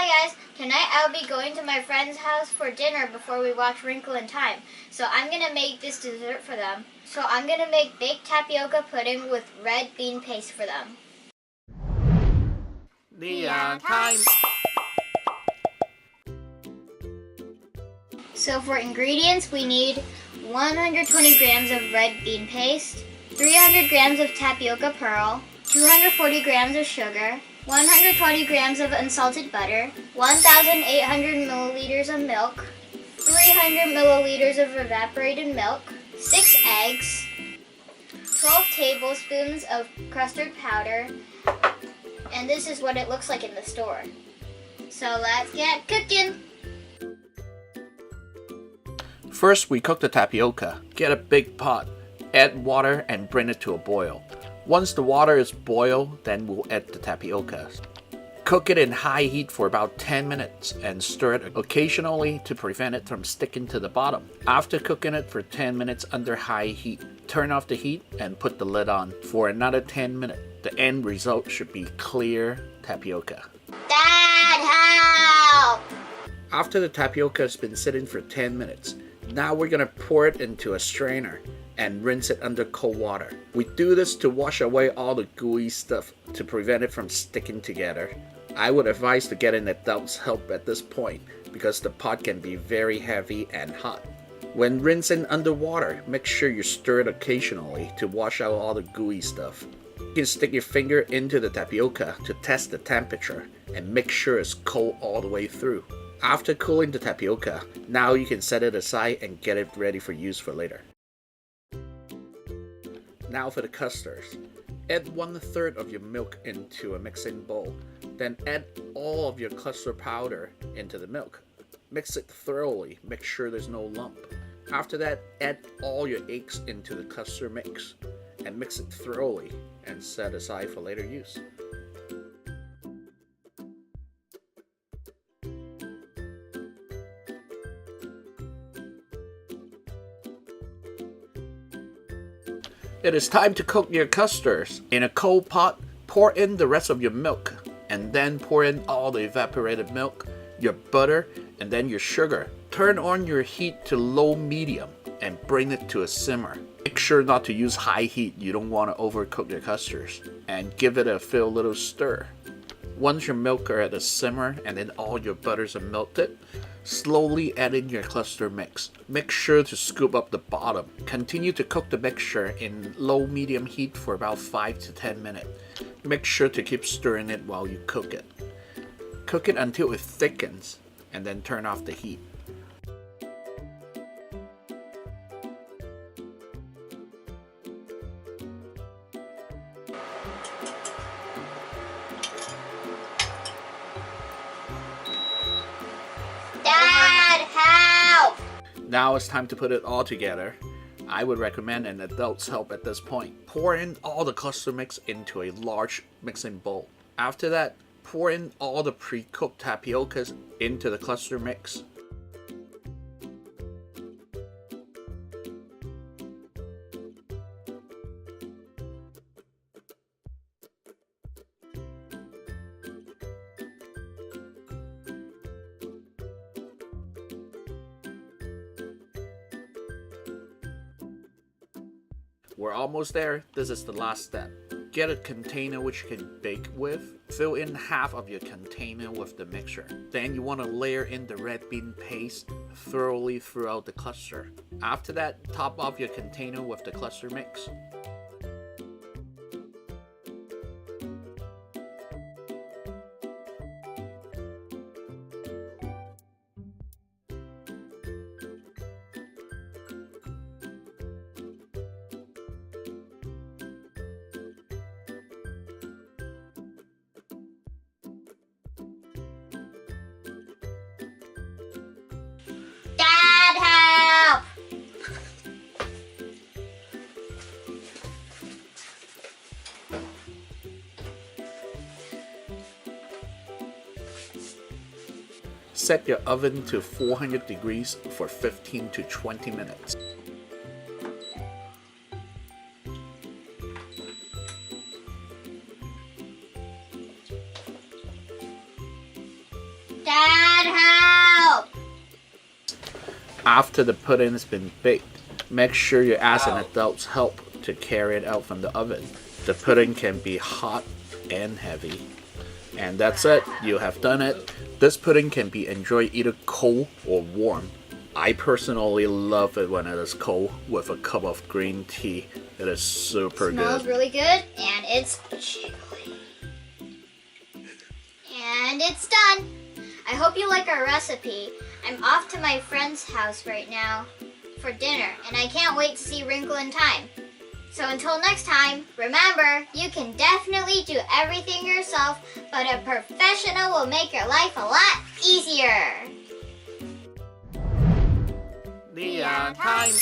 Hi guys, tonight I'll be going to my friend's house for dinner before we watch Wrinkle in Time. So I'm going to make this dessert for them. So I'm going to make baked tapioca pudding with red bean paste for them. Neon time! So for ingredients, we need 120 grams of red bean paste, 300 grams of Tapioca Pearl, 240 grams of sugar, 120 grams of unsalted butter, 1,800 milliliters of milk, 300 milliliters of evaporated milk, 6 eggs, 12 tablespoons of custard powder, and this is what it looks like in the store. So let's get cooking! First, we cook the tapioca. Get a big pot, add water, and bring it to a boil. Once the water is boiled, then we'll add the tapioca. Cook it in high heat for about 10 minutes and stir it occasionally to prevent it from sticking to the bottom. After cooking it for 10 minutes under high heat, turn off the heat and put the lid on for another 10 minutes. The end result should be clear tapioca. Dad, help! After the tapioca has been sitting for 10 minutes, now we're going to pour it into a strainer and rinse it under cold water. We do this to wash away all the gooey stuff to prevent it from sticking together. I would advise to get an adult's help at this point because the pot can be very heavy and hot. When rinsing under water, make sure you stir it occasionally to wash out all the gooey stuff. You can stick your finger into the tapioca to test the temperature and make sure it's cold all the way through. After cooling the tapioca, now you can set it aside and get it ready for use for later. Now for the custards. Add 1/3 of your milk into a mixing bowl. Then add all of your custard powder into the milk. Mix it thoroughly, make sure there's no lump. After that, add all your eggs into the custard mix and mix it thoroughly and set aside for later use. It is time to cook your custards. In a cold pot, pour in the rest of your milk and then pour in all the evaporated milk, your butter, and then your sugar. Turn on your heat to low-medium and bring it to a simmer. Make sure not to use high heat, you don't want to overcook your custards. And give it a little stir. Once your milk are at a simmer and then all your butters are melted, slowly add in your custard mix. Make sure to scoop up the bottom. Continue to cook the mixture in low-medium heat for about 5 to 10 minutes. Make sure to keep stirring it while you cook it. Cook it until it thickens and then turn off the heat. Now it's time to put it all together. I would recommend an adult's help at this point. Pour in all the custard mix into a large mixing bowl. After that, pour in all the pre-cooked tapiocas into the custard mix. We're almost there. This is the last step. Get a container which you can bake with. Fill in half of your container with the mixture. Then you want to layer in the red bean paste thoroughly throughout the cluster. After that, top off your container with the cluster mix. Set your oven to 400 degrees for 15 to 20 minutes. After the pudding has been baked, make sure you ask an adult's help to carry it out from the oven. The pudding can be hot and heavy. And that's it. You have done it. This pudding can be enjoyed either cold or warm. I personally love it when it is cold with a cup of green tea. It is super good. Smells really good, and it's jiggly. And it's done. I hope you like our recipe. I'm off to my friend's house right now for dinner, and I can't wait to see Wrinkle in Time. So until next time, remember, you can definitely do everything yourself, but a professional will make your life a lot easier. Neon time.